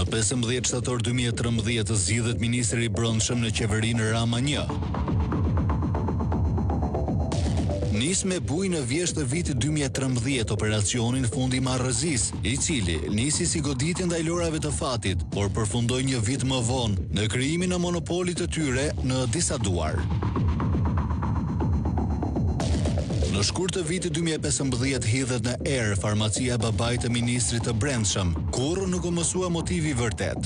Më 15 shtator 2013 zgjidhet ministri i brendshëm në qeverinë Rama 1. Nis me buj në vjesht të vitit 2013 operacionin Fundi i Marrëzis, i cili nisi si goditje ndaj lorave të fatit, por përfundoi një vit më vonë në krijimin e monopolit të tyre në disa duar. Në shkurt të vitit 2015 hidhet në erë farmacia e babait të ministrit të brendshëm, kur nuk u mësua motivi i vërtet.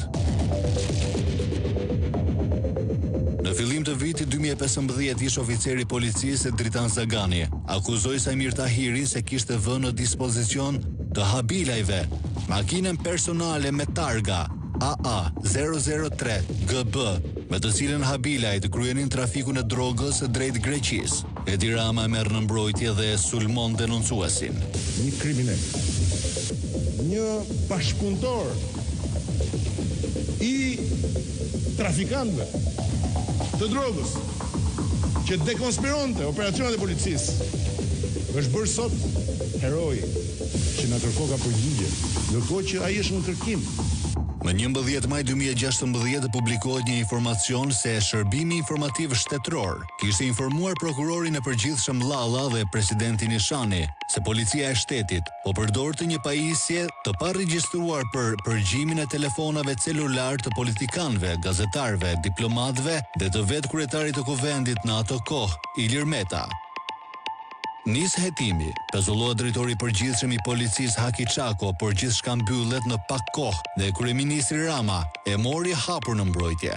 Në fillim të vitit 2015 ish oficeri i policisë Dritan Zagani akuzoi Samir Tahirin se kishte vënë në dispozicion të habilajve makinën personale me targa AA003 GB, me të cilën habilajt kryenin trafikun e drogës drejt Greqisë. Edi Rama merr në mbrojtje dhe sulmon denoncuesin. Një kriminal, një bashkëpunëtor i trafikantëve të drogës që dekonspironte operacionet e policisë është bërë sot heroi që na kërkoi ka përgjigje, ndërkohë që ai është në kërkim. Më 11 maj 2016 publikohet një informacion se Shërbimi Informativ Shtetëror kishte informuar prokurorin e përgjithshëm Llalla dhe presidentin Nishani se policia e shtetit po përdorte një pajisje të paregjistruar për përgjimin e telefonave celular të politikanëve, gazetarëve, diplomatëve dhe të vetë kryetarit të kuvendit në ato kohë, Ilir Meta. Nis hetimi, pezullohet drejtori i përgjithshëm i policisë Haki Çako, por gjithçka mbyllet në pak kohë dhe kryeministri Rama e mori hapur në mbrojtje.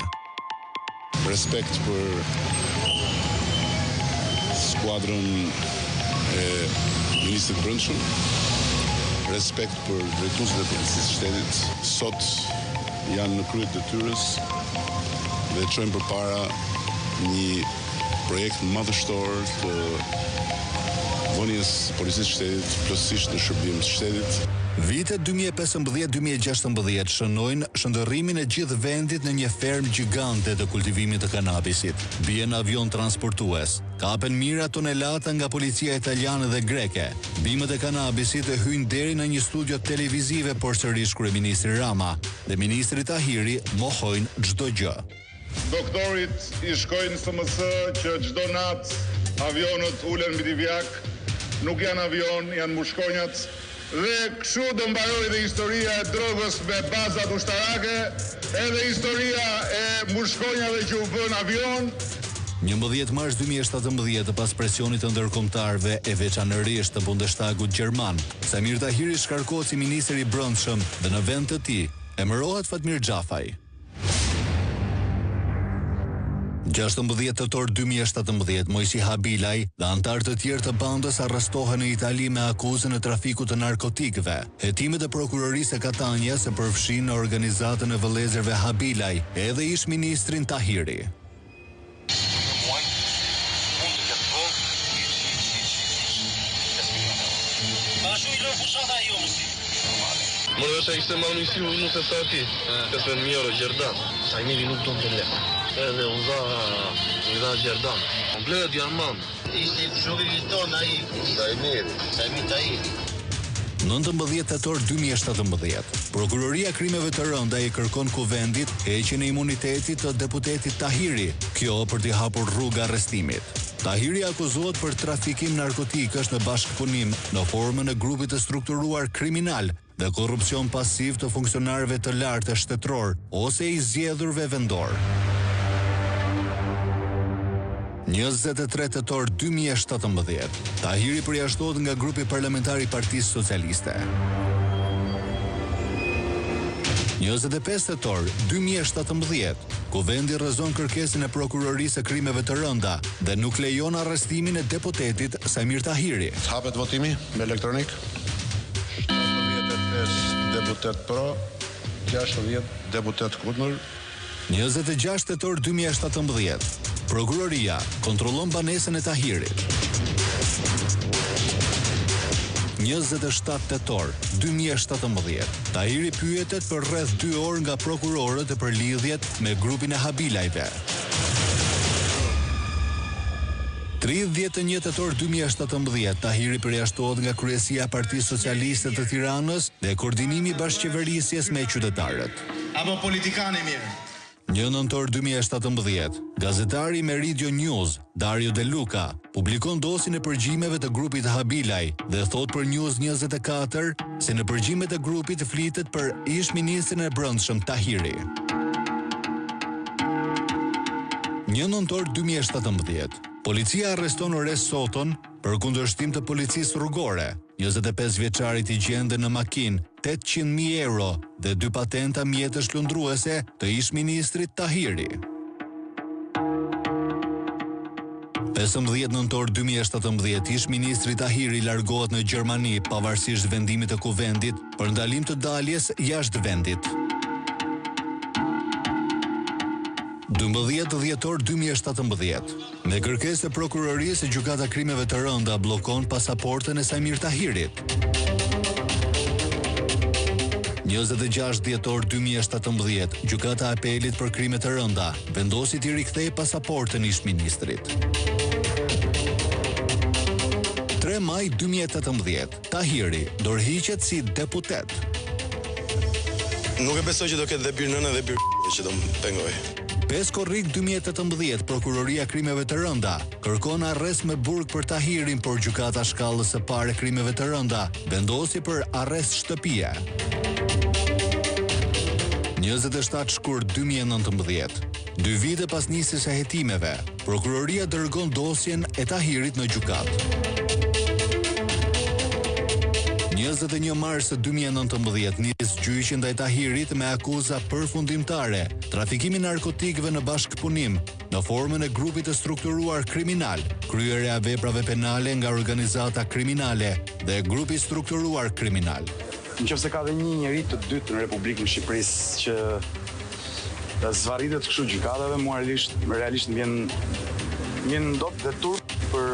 Respekt për skuadrën e ministrit brendshëm, respekt për drejtuesit e policisë së shtetit. Sot janë në krye të detyrës dhe çojmë përpara një projekt madhështor të vënies policisë shtetit plotësisht në shërbim të shtetit. Vitet 2015-2016 shënojnë shndërrimin e gjithë vendit në një fermë gjigante të kultivimit të kanabisit. Bien avion transportues, kapen mijëra tonelata nga policia italiane dhe greke. Bimët e kanabisit e hyjnë deri në një studio televizive, por sërish kryeministri Rama dhe ministri Tahiri mohojnë çdo gjë. Doktorit i shkojnë SMS që çdo natë avionët ulen mbi Divjak. Nuk janë avion, janë mushkonjat, dhe kështu do mbaroj dhe historia e drogës me bazat ushtarake, edhe historia e mushkonjave që u bën avion. 11 mars 2017, pas presionit të ndërkombëtarëve e veçanërisht të Bundestagut gjerman, Samir Tahiri shkarkohet si ministri i brendshëm dhe në vend të tij emërohet Fatmir Xhafaj. 16 tetor 2017, Mojsi Habilaj dhe anëtar të tjerë të bandës arrestohen në Itali me akuzën e trafikut të narkotikëve. Hetimet e prokurorisë e Katanjas e përfshin në organizatën e vëllezërve Habilaj edhe ish ministrin Tahiri. Më dhe që ishte marrë njësi nuk të sa ti, kësë në mjërë Gjerdan. Sajmiri nuk do të le. Edhe unë dha Gjerdan. Komplet janë mamë. Ishte shoqëri tonë ai, Sajmiri Tahiri. 19 tetor 2017, Prokuroria Krimeve të Rënda i kërkon kuvendit heqjen e imunitetit të deputetit Tahiri, kjo për t'i hapur rrugë arrestimit. Tahiri akuzohet për trafikim narkotikësh në bashkëpunim në formën e grupit të strukturuar kriminal dhe korrupsion pasiv të funksionarëve të lartë shtetëror ose i zgjedhurve vendor. 23 tetor 2017, Tahiri përjashtohet nga grupi parlamentar i Partisë Socialiste. 25 tetor 2017, Kuvendi rrezon kërkesën e prokurorisë së krimeve të rënda dhe nuk lejon arrestimin e deputetit Samir Tahiri. Hapet votimi me elektronik. 75 deputet pro, 60 deputet kundër. 26 tetor 2017, Prokuroria kontrollon banesën e Tahirit. 27 tetor 2017, Tahiri pyetet për rreth 2 orë nga prokurorët e për lidhjet me grupin e Habilajve. 31 tetor 2017, Tahiri përjashtohet nga kryesia e Partisë Socialiste të Tiranës dhe koordinimi i bashkëqeverisjes me qytetarët. apo politikan i mirë? 1 nëntor 2017, gazetari Meridio News, Dario De Luca, publikon dosjen e përgjimeve të grupit Habilaj dhe thot për News 24 se në përgjimet e grupit flitet për ish-ministrin e brendshëm Tahiri. 1 nëntor 2017, policia arreston Ores Soton për kundërshtim të policisë rrugore. 25 vjeçarit i gjende në makinë 800.000 euro dhe 2 patenta mjetësh lundruese të ish-ministrit Tahiri. 15 nëntor 2017, ish-ministri Tahiri largohet në Gjermani pavarësisht vendimit të kuvendit për ndalim të daljes jashtë vendit. 12 dhjetor 2017. Me kërkesë të prokurorisë, gjykata krimeve të rënda bllokon pasaportën e Samir Tahirit. 26 dhjetor 2017, gjykata e apelit për krime të rënda vendosi t'i rikthej pasaportën ish-ministrit. 3 maj 2018, Tahiri dorëhiqet si deputet. Nuk e besoj që do ketë dhe birë nënë dhe birë që do më pengoj. 5 korrik 2018, prokuroria krimeve të rënda kërkon arrest me burg për Tahirin, por gjykata shkallës së parë e krimeve të rënda vendosi për arrest shtëpie. 27 shkurt 2019, 2 vite pas nisjes së hetimeve, prokuroria dërgon dosjen e Tahirit në gjykatë. 21 mars 2019, nis gjyqi ndaj Tahirit me akuza përfundimtare, trafikimi narkotikëve në bashkëpunim në formën e grupit të strukturuar kriminal, kryerja e veprave penale nga organizata kriminale dhe grupi strukturuar kriminal. Nëse ka dhe një njerëz të dytë në Republikën e Shqipërisë që zvarritet kështu gjykatave, mua realisht më vjen ndot dhe turp për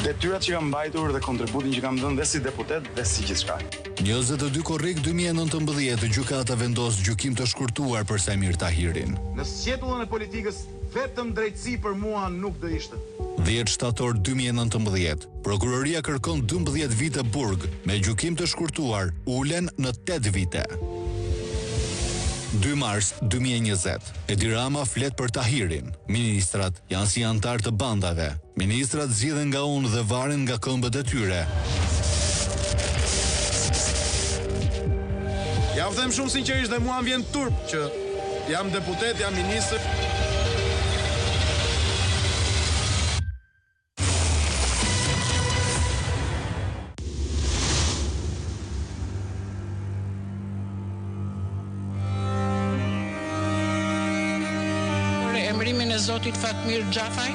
detyrat që kam mbajtur dhe kontributin që kam dhënë dhe si deputet dhe si gjithçka. 22 korrik 2019, gjykata vendos gjykim të shkurtuar për Samir Tahirin. Në sqetullën e politikës vetëm drejtësi për mua nuk do ishte. 10 shtator 2019, prokuroria kërkon 12 vite burg me gjykim të shkurtuar, ulen në 8 vite. 2 mars 2020, Edi Rama flet për Tahirin. Ministrat janë si antar të bandave. Ministrat zgjidhen nga unë dhe varen nga këmbët e tyre. Ja u them shumë sinqerisht dhe mua më vjen turp që jam deputet, jam ministër. Emërimin e Zotit Fatmir Xhafaj,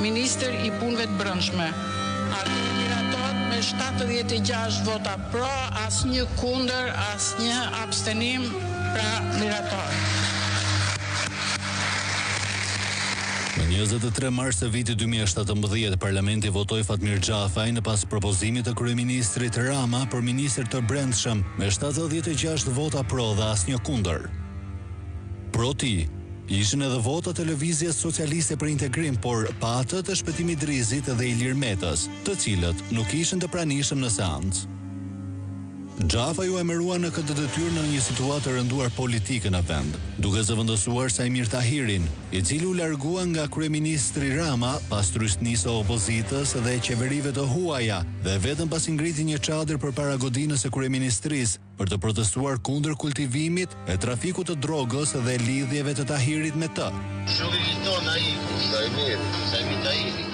ministër i punëve të brendshme. Artur Mirator me 76 vota pro, asnjë kundër, asnjë abstenim, pra Mirator. Në 23 mars të vitit 2017, parlamenti votoi Fatmir Xhafaj në pas propozimit të kryeministrit Rama për ministër të brendshëm me 76 vota pro dhe asnjë kundër. Pro ti ishin edhe vota të Lëvizjes Socialiste për Integrim, por pa atë të Shpëtimit Drizit dhe Ilir Metës, të cilët nuk ishin të pranishëm në seancë. Xhafaj u emërua në këtë detyrë në një situatë të rënduar politike në vend, duke zëvendësuar Samir Tahirin, i cili u largua nga kryeministri Rama pas trysnisë së opozitës dhe qeverive të huaja dhe vetëm pasi ngriti një çadër përpara godinës së kryeministrisë për të protestuar kundër kultivimit e trafikut të drogës dhe lidhjeve të Tahirit me të. Shumë i ton ai, Samir Tahiri.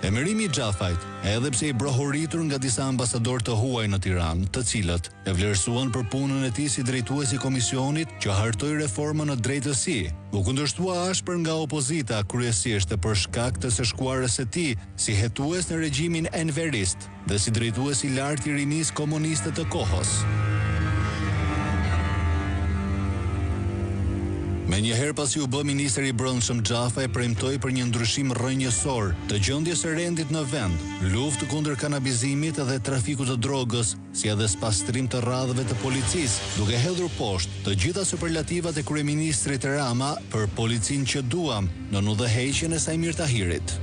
Emërimi i Xhafajt, edhe pse i brohuritur nga disa ambasadorë të huaj në Tiranë, të cilët e vlerësuan për punën e tij si drejtues i komisionit që hartoi reformën në drejtësi, u kundërshtua ashpër nga opozita, kryesisht për shkak të së shkuarës së tij si hetues në regjimin enverist dhe si drejtues i lartë i rinisë komuniste të kohës. Me njëherë pasi u bë ministër i brendshëm, Xhafaj premtoi për një ndryshim rrënjësor të gjendjes së rendit në vend, luftë kundër kanabizimit dhe trafikut të drogës, si edhe spastrim të radhëve të policisë, duke hedhur poshtë të gjitha superlativat e kryeministrit Rama për policinë që duam në udhëheqjen e Samir Tahirit.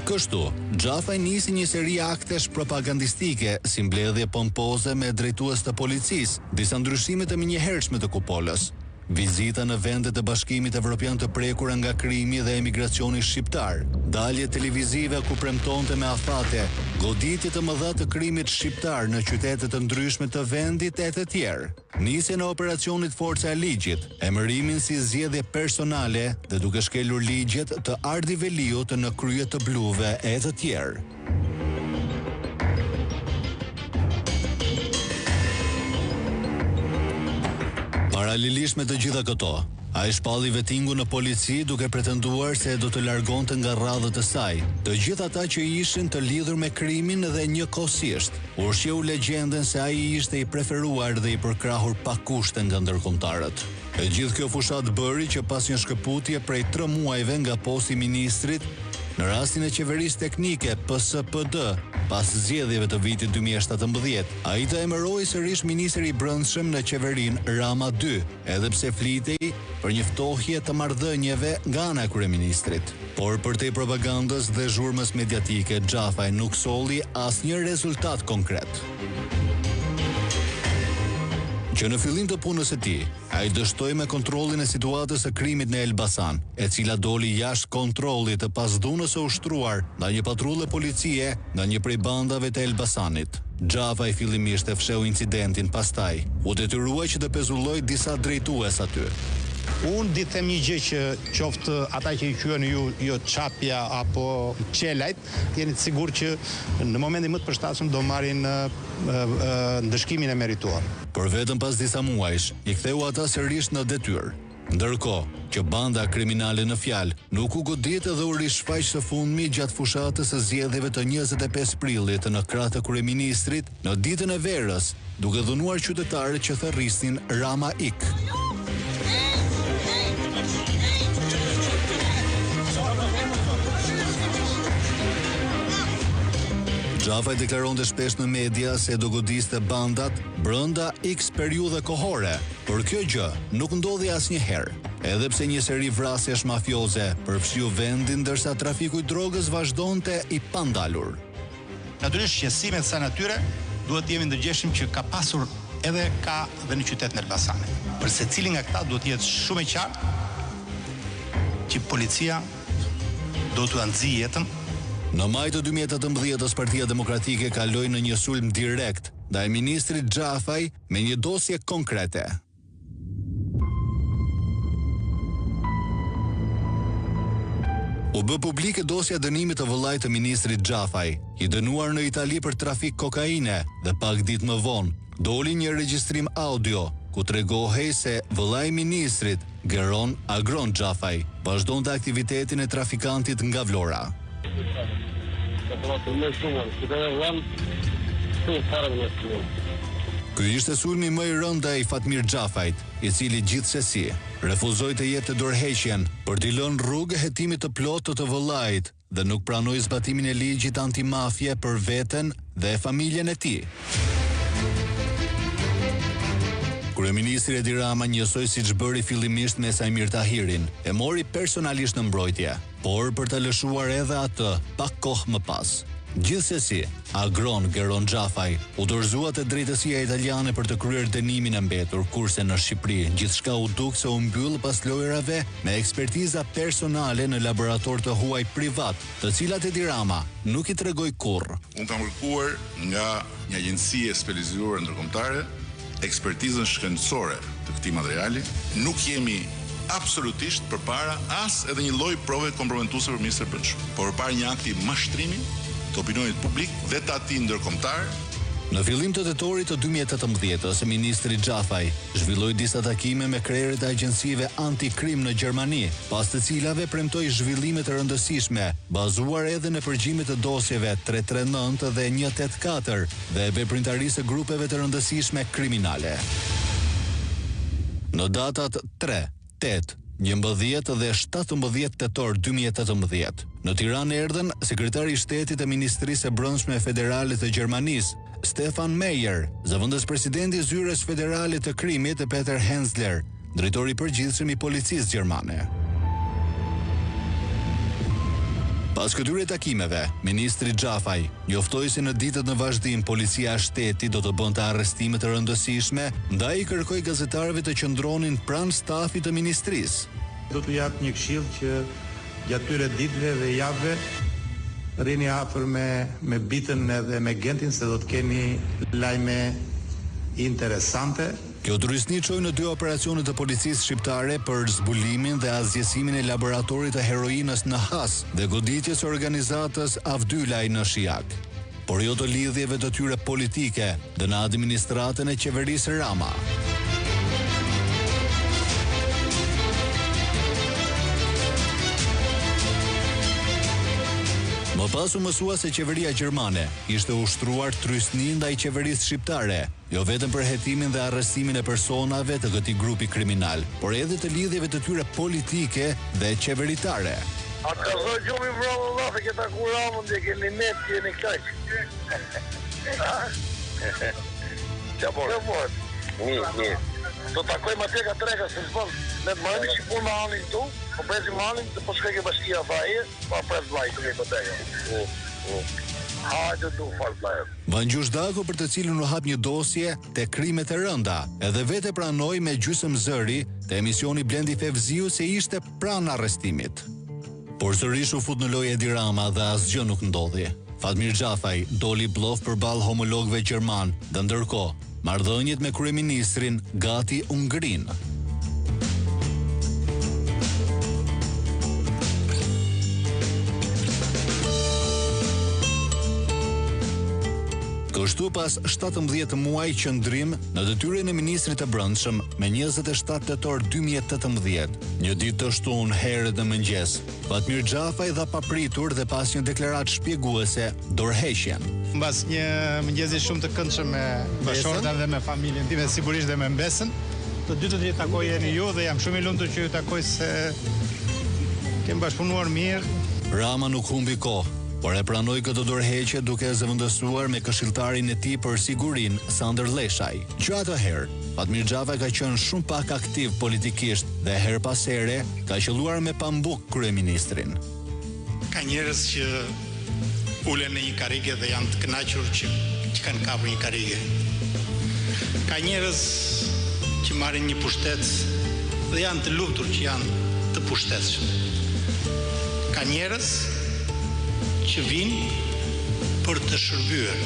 Kështu, Xhafaj nisi një seri aktesh propagandistike, si mbledhje pompoze me drejtues të policisë, disa ndryshime të menjëhershme të kupolës, vizita në vendet e Bashkimit Evropian të prekura nga krimi dhe emigracioni shqiptar, dalje televizive ku premtonte me afate, goditje të mëdha të krimit shqiptar në qytete të ndryshme të vendit e të tjerë. Nisje në operacionit Forca e Ligjit, emërimin si zgjedhje personale dhe duke shkelur ligjet të Ardi Veliut në krye të bluve e të tjerë. Paralelisht me të gjitha këto, ai shpalli vetingu në polici duke pretenduar se do të largonte nga radhët e saj të gjithë ata që ishin të lidhur me krimin dhe njëkohësisht ushqeu legjenden se ai ishte i preferuar dhe i përkrahur pa kushte nga ndërkombëtarët. E gjithë kjo fushat bëri që pas një shkëputje prej 3 muajve nga posti i ministrit, në rastin e qeverisë teknike PSPD, pas zgjedhjeve të vitit 2017, ai të emëroi sërish ministri i brendshëm në qeverinë Rama 2, edhe pse flitej për një ftohje të marrëdhënieve nga ana e kryeministrit. Por përtej propagandës dhe zhurmës mediatike, Xhafaj nuk solli asnjë rezultat konkret. Që në fillim të punës së tij, ai dështoi me kontrollin e situatës së krimit në Elbasan, e cila doli jashtë kontrollit të pasdhunës së ushtruar nga një patrullë policie nga një prej bandave të Elbasanit. Xhafaj fillimisht e fsheu incidentin, pastaj u detyrua që të pezulloj disa drejtues aty. Unë di them një gjë që qoftë ata që i quhen ju çapja apo qelajt, jeni të sigurt që në momentin më të përshtatshëm do marrin ndëshkimin e merituar. Por vetëm pas disa muajsh, i ktheu ata sërish në detyrë. Ndërkohë që banda kriminale në fjalë nuk u godit dhe u rishfaq së fundmi gjatë fushatës së zgjedhjeve të 25 prillit në krah të kryeministrit në ditën e verës, duke dhunuar qytetarët që therrisnin Rama Ik. Xhafaj deklaronte shpesh në media se do godiste bandat brenda X periudhe kohore, por kjo gjë nuk ndodhi asnjëherë, edhe pse një seri vrasjesh mafioze përfshiu vendin ndërsa trafiku i drogës vazhdonte i pandalur. Natyrisht shqetësimet sa natyre duhet të jemi ndërgjeshëm që ka pasur edhe ka dhe në qytetin e Elbasanit. Për secilin nga këta duhet të jetë shumë e qartë që policia do t'u nxjijë jetën. Në maj të 2018, Partia Demokratike kaloi në një sulm direkt ndaj ministrit Xhafaj me një dosje konkrete. U bë publike dosja dënimit të vëllait të ministrit Xhafaj, i dënuar në Itali për trafik kokaine, dhe pak ditë më vonë doli një regjistrim audio ku tregohej se vëllai i ministrit, Geron Agron Xhafaj, vazhdonte aktivitetin e trafikantit nga Vlora. Ky ishte sulmi më i rëndë ndaj Fatmir Xhafajt, i cili gjithsesi refuzoi të jepte dorëheqjen për t'i lënë rrugë hetimit të plotë të vëllait dhe nuk pranoi zbatimin e ligjit antimafie për veten dhe familjen e tij. Kryeministri Edi Rama njësoj siç bëri fillimisht me Sajmir Tahirin, e mori personalisht në mbrojtje, por për të lëshuar edhe atë pak kohë më pas. Gjithsesi, Agron Geron Xhafaj u dorëzua te drejtësia italiane për të kryer dënimin e mbetur, kurse në Shqipëri gjithçka u duk se u mbyll pas lojrave me ekspertiza personale në laborator të huaj privat, të cilat Edi Rama nuk i tregoi kurrë. Unë kam kërkuar nga një agjenci e specializuar ndërkombëtare ekspertizën shkencore të këtij materiali. Nuk jemi absolutisht përpara as edhe një lloj prove komprometuese për ministrin e Brendshëm, por përpara një akti mashtrimi të opinionit publik dhe të atij ndërkombëtar. Në fillim të tetorit të 2018, ministri Xhafaj zhvilloi disa takime me krerët e agjencive antikrim në Gjermani, pas të cilave premtoi zhvillime të rëndësishme, bazuar edhe në përgjigje të dosjeve 339 dhe 184 dhe veprimtarisë së grupeve të rëndësishme kriminale. Në datat 3, 8, 11 dhe 17 tetor 2018, në Tiranë erdhën sekretari i shtetit të Ministrisë së Brendshme Federale të Gjermanisë, Stefan Meyer, zëvendës presidenti i Zyres Federale të Krimit Peter Hensler, drejtori i përgjithshëm i policisë gjermane. Pas këtyre takimeve, ministri Xhafaj njoftoi se në ditët në vazhdim policia e shtetit do të bënte arrestime të rëndësishme, ndaj i kërkoi gazetarëve të qëndronin pranë stafit të ministrisë. Do t'u jap një këshill që gjatë këtyre ditëve dhe javëve rrini afër me bitën edhe me Gentin se do të keni lajme interesante. Kjo turistni çoi në 2 operacione të policisë shqiptare për zbulimin dhe azgjesimin e laboratorit të heroinës në Has dhe goditjes së organizatës Avdylaj në Shijak, por jo të lidhjeve të tyre politike dhe në administratën e qeverisë Rama. Më pas u mësua se qeveria gjermane ishte ushtruar trysni ndaj qeverisë shqiptare, jo vetëm për hetimin dhe arrestimin e personave të këtij grupi kriminal, por edhe të lidhjeve të tyre politike dhe qeveritare. A të kazoj gjumi vrallë Allah, se këta kuramën dhe keni net që jeni këtaq. Qa bërë? Mirë. Do takojmë atje ka treka, se s'bën. Ne të marrëmi që punë me anin tu, po prezim anin, dhe po shkej ke bashkia vaje, pa prez vlaj të me tega. Hajde du, falë vlajë. Vangjush Dako, për të cilën u hap një dosje te krimet e rënda, edhe vete pranoi me gjysmë zëri te emisioni Blendi Fevziu se ishte pranë arrestimit. Por sërish u fut në lojë Edi Rama dhe asgjë nuk ndodhi. Fatmir Xhafaj doli blof përballë homologëve gjerman, dhe ndërkohë marrëdhëniet me kryeministrin gati u ngrin. Kështu pas 17 muaj qëndrim në detyrën e ministrit të Brendshëm me 27 tetor 2018, një ditë të shtunë herët në mëngjes, Fatmir Xhafaj dha papritur dhe pas një deklaratë shpjeguese dorëheqjen. Mbas një mëngjesi shumë të këndshëm me bashkëshorten dhe me familjen time, sigurisht dhe me Mbesën, të dy të takojeni ju dhe jam shumë i lumtur që ju takoj se kem bashkëpunuar mirë. Rama nuk humbi kohë, por e pranoi këtë dorëheqje duke zëvendësuar me këshilltarin e tij për sigurinë, Sander Leshaj, që atëherë Fatmir Xhafaj ka qenë shumë pak aktiv politikisht dhe her pas here ka qelluar me pambuk kryeministrin. Ka njerëz që ulen në një karrige dhe janë të kënaqur që kanë kapur një karrige. Ka njerëz që marrin një pushtet dhe janë të lumtur që janë të pushtetshëm. Ka njerëz që vinë për të shërbyer.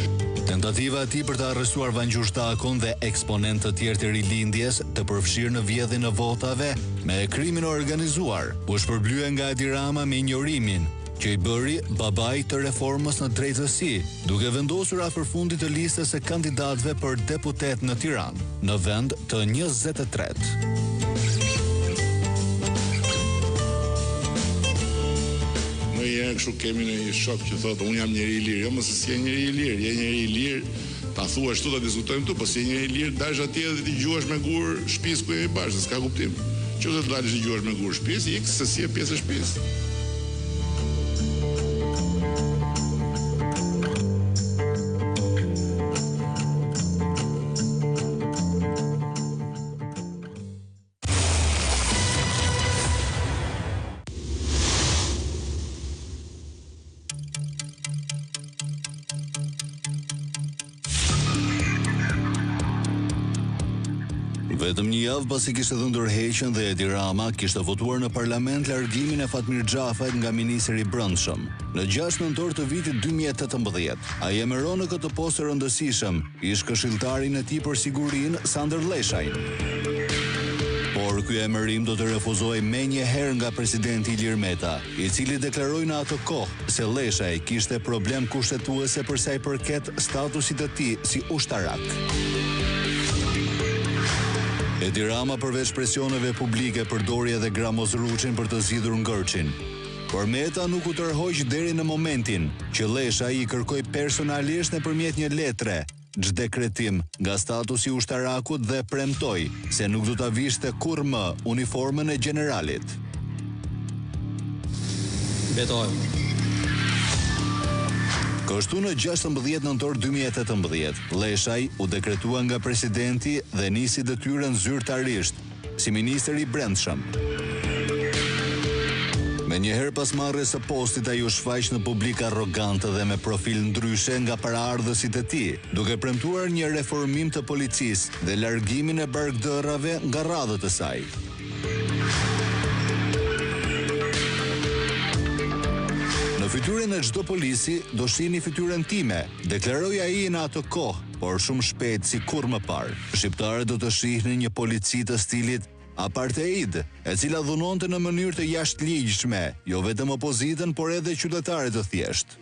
Tentativa e tij për të arrestuar Vangjush Dakon dhe eksponentë të tjerë të rilindjes të përfshirë në vjedhjen e votave me krimin organizuar, u shpërblye nga Edi Rama me injorimin që i bëri babai të reformës në drejtësi, duke vendosur afër fundit të listës së kandidatëve për deputet në Tiranë, në vend të 23. Njerë kështu kemi në një shok që thotë unë jam njeri i lirë, jo mëse si je njeri i lirë, je njeri i lirë, ta thua shtu ta diskutojmë tu, po si je njeri i lirë, dash atje dhe ti gjuash me gur shtëpisë ku jemi bashkë, s'ka kuptim. Që të dalësh të gjuash me gur shtëpisë, ik se si e pjesë e shtëpisë. Vetëm një javë pasi kishte dhënë dorëheqjen dhe Edi Rama kishte votuar në parlament largimin e Fatmir Xhafajt nga ministri i Brendshëm. Në 6 nëntor të vitit 2018, ai emëron në këtë postë të rëndësishëm ish këshilltarin e tij për sigurinë Sander Leshaj. Por ky emërim do të refuzohej menjëherë nga presidenti Ilir Meta, i cili deklaroi në atë kohë se Leshaj kishte problem kushtetuese për sa i përket statusit të tij si ushtarak. Edi Rama përveç presioneve publike përdori edhe Gramoz Ruçin për të zgjidhur ngërçin. Por Meta nuk u tërhoq deri në momentin që Leshaj i kërkoi personalisht nëpërmjet një letre ç'dekretim nga statusi i ushtarakut dhe premtoi se nuk do ta vishte kurrë më uniformën e generalit. Betoj. Kështu në 16 nëntor 2018, Leshaj u dekretua nga presidenti dhe nisi detyrën zyrtarisht si ministër i Brendshëm. Me njëherë pas marrjes së postit ai u shfaq në publik arrogant dhe me profil ndryshe nga paraardhësit e tij, duke premtuar një reformim të policisë dhe largimin e barkdërrave nga radhët e saj. Në fytyrën e çdo polisi do shihni fytyrën time, deklaroi ai në atë kohë, por shumë shpejt si kurrë më parë. Shqiptarët do të shihnin një polici të stilit apartheid, e cila dhunonte në mënyrë të jashtëligjshme, jo vetëm opozitën, por edhe qytetarët të thjeshtë.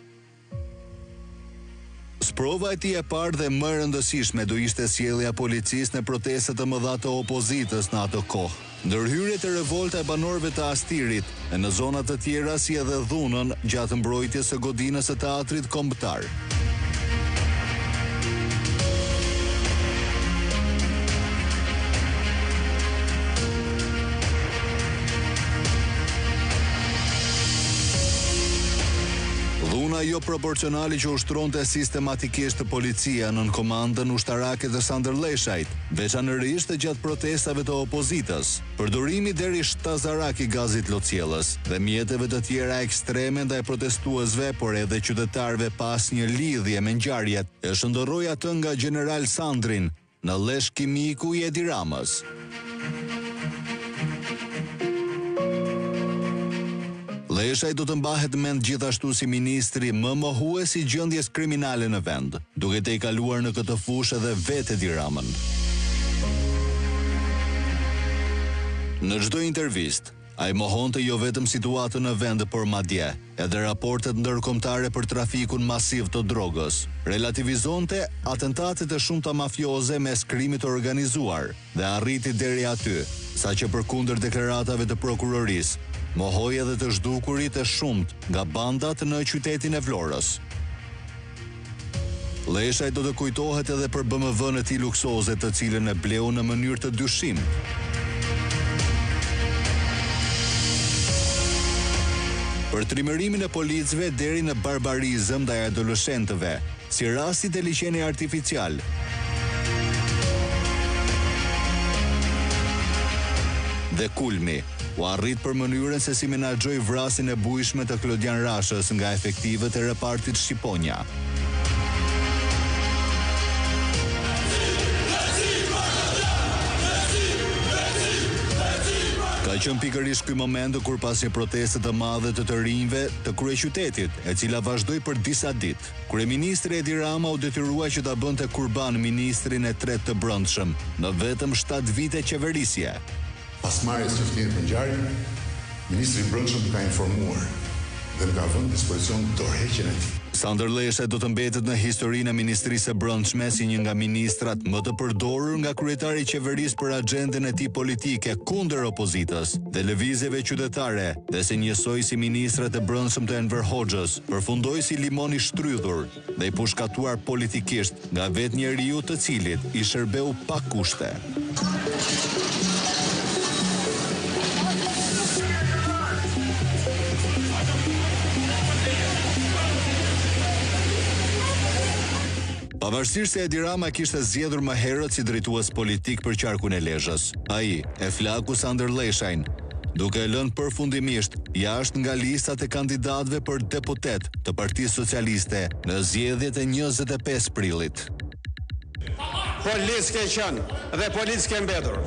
Sprova e tij e parë dhe më e rëndësishme do ishte sjellja e policisë në protestat e mëdha të opozitës në atë kohë. Ndërhyrjet e revolta e banorëve të Astirit e në zona të tjera si edhe dhunën gjatë mbrojtjes së godinës së teatrit kombëtar. Dhuna jo proporcionale që ushtronte sistematikisht policia nën komandën ushtarake të Sanderleshajt, veçanërisht gjatë protestave të opozitës, përdorimi deri shtazarak i gazit lotcjellës dhe mjeteve të tjera ekstreme ndaj protestuesve, por edhe qytetarëve pas një lidhje me ngjarjet, e shndërroi atë nga General Sandrin në lesh kimiku i Edi Ramës. Leshaj do të mbahet mend gjithashtu si ministri më mohues i gjendjes kriminale në vend, duke te i kaluar në këtë fushë edhe vetë Edi Ramën. Në çdo intervistë, ai mohonte jo vetëm situatën në vend, por madje edhe raportet ndërkombëtare për trafikun masiv të drogës. Relativizonte atentatet e shumta mafioze mes krimit të organizuar dhe arriti deri aty, saqë përkundër deklaratave të prokurorisë, mohoi edhe të zhdukurit e shumt nga bandat në qytetin e Vlorës. Leshaj do të kujtohet edhe për BMW-n e tij luksoze, të cilën e bleu në mënyrë të dyshim. Për trimërimin e policëve deri në barbarizëm ndaj adoleshentëve, si rasti të liçeni artificial. Dhe kulmi, u arrit për mënyrën se si menaxhoi vrasjen e bujshme të Klodian Rashës nga efektivët e repartit Shqiponja. Ka qenë pikërisht ky moment kur pas një proteste të madhe të rinjve të kryeqytetit, e cila vazhdoi për disa ditë. Kryeministri Edi Rama u detyrua që ta bënte kurban ministrin e tretë të brendshëm në vetëm 7 vite qeverisje. Pas marrjes së fëmijët për ngjarjen, ministri i brendshëm ka informuar dhe ka vënë dispozicion dorëheqjen e tij. Sanderleshaj do të mbetet në historinë e Ministrisë së Brendshme si një nga ministrat më të përdorur nga kryetari i qeverisë për agjendën e tij politike kundër opozitës dhe lëvizjeve qytetare, dhe si njësoj si ministrat e brendshëm të Enver Hoxhës, përfundoi si limon i shtrydhur dhe i pushkatuar politikisht nga vetë njeriu të cilit i shërbeu pa kushte. Pavarësisht se Edi Rama kishte zgjedhur më herët si drejtues politik për qarkun e Lezhës, ai e flaku Sanderleshajn, duke e lënë përfundimisht jashtë nga listat e kandidatëve për deputet të Partisë Socialiste në zgjedhjet e 25 prillit. Polic ke qenë dhe polic ke mbetur.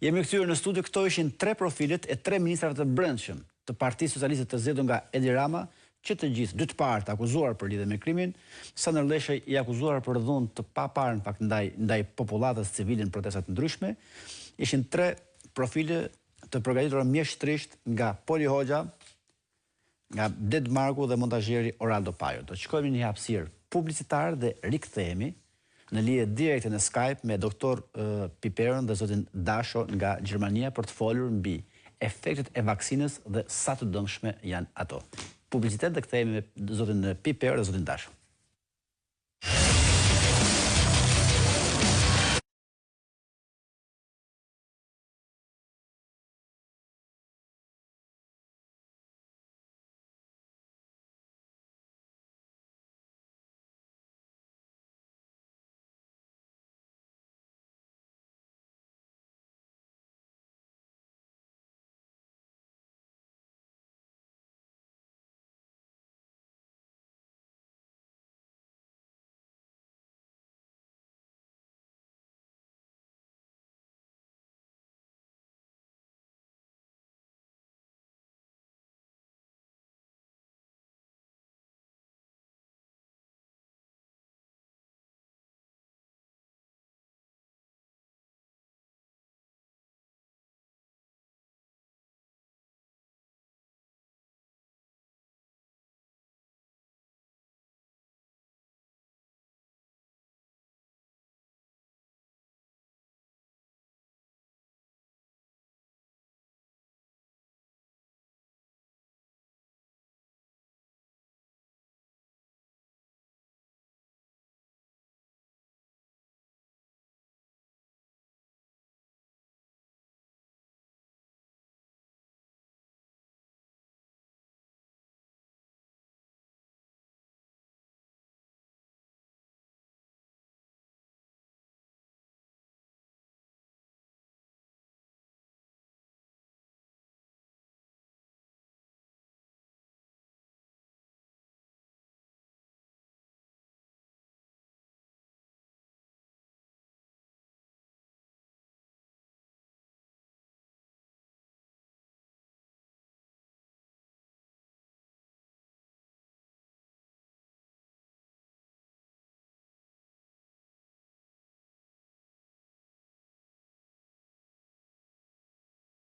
Jemi kthyer në studio. Këto ishin 3 profilet e 3 ministrave të brendshëm të Partisë Socialiste të zgjedhur nga Edi Rama, që të gjithë dy të parë akuzuar për lidhje me krimin, Sanderleshaj i akuzuar për dhunë të paparë në fakt ndaj popullatës civile në protesta të ndryshme. Ishin 3 profile të përgatitura mjeshtrisht nga Poli Hoxha, nga Blet Marku dhe montazhieri Oraldo Pajo. Do të shkojmë në një hapësirë publicitare dhe rikthehemi në lidhje direkte në Skype me doktor Piperën dhe zotin Dasho nga Gjermania për të folur mbi efektet e vaksinës dhe sa të dëmshme janë ato. Publicitet dhe kthehemi me zotin Piperë dhe zotin Dasho.